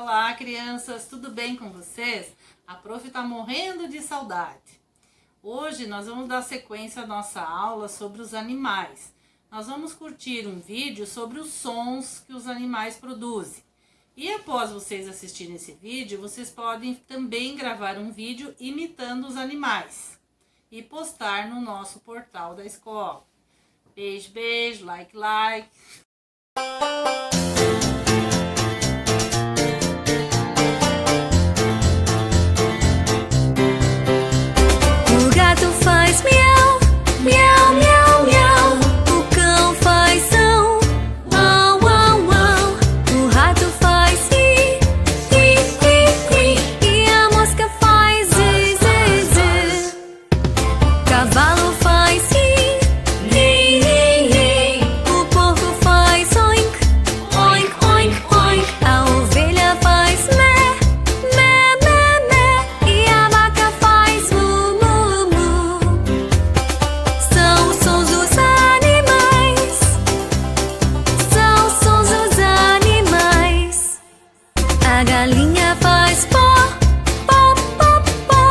Olá, crianças, tudo bem com vocês? A prof tá morrendo de saudade. Hoje nós vamos dar sequência à nossa aula sobre os animais. Nós vamos curtir um vídeo sobre os sons que os animais produzem. E após vocês assistirem esse vídeo, vocês podem também gravar um vídeo imitando os animais e postar no nosso portal da escola. Beijo, beijo, like, like. O gato faz miau, miau, miau, miau. O cão faz são, uau, uau, uau. O rato faz ri, ri, ri, ri. E a mosca faz zi, zi, zi. Cavalo faz ri, ri, ri, ri. O porco faz oink, oink, oink, oink. A ovelha faz mé, mé, mé, mé. E a vaca faz mu, mu, mu. São sons dos animais, são sons dos animais. A galinha faz pó, pó, pó, pó.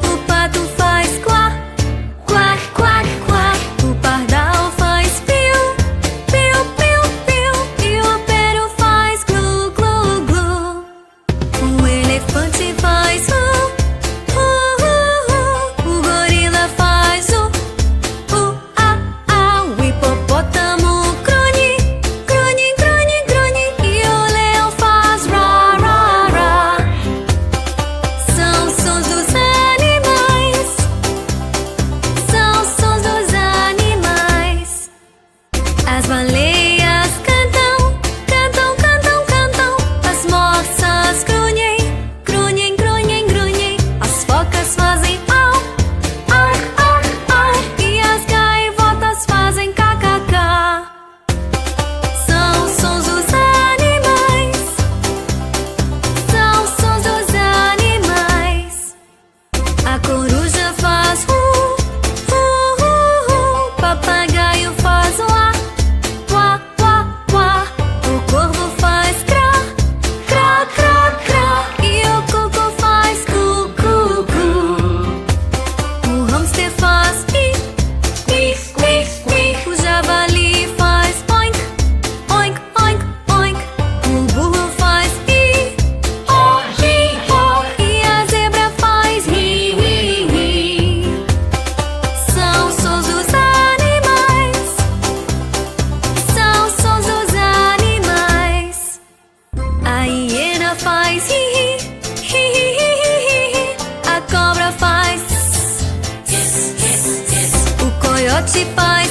O pato faz quá, quá, quá, quá. O pardal faz piu, piu, piu, piu. E o peru faz glu, glu, glu. O elefante faz ru, ru, ru, ru. O gorila faz a. O hipopótamo grunhe, grunhe, grunhe, grunhe. E o leão faz ra, ra, ra. São sons dos animais, são sons dos animais. As baleias cantam, cantam, cantam, cantam. As morsas grunhem, grunhem, grunhem, grunhem. As focas fazem au, au, au, au. E as gaivotas fazem kkk. São sons dos animais, são sons dos animais. A coruja faz ru, ru, ru, ru. Papagaio faz uá, uá, uá, uá. O corvo faz crá, crá, crá, crá. E o cuco faz cu, cu, cu. O hamster faz pi, pi, pi, pi. O javali faz oink, oink, oink, oink. O burro faz i, ó, ri, ó. E a zebra faz ri, ri, ri. São sons dos animais, são sons dos animais. A hiena faz hi, hi, hi, hi, hi, hi, hi. A cobra faz hiss, hiss, hiss. O coiote faz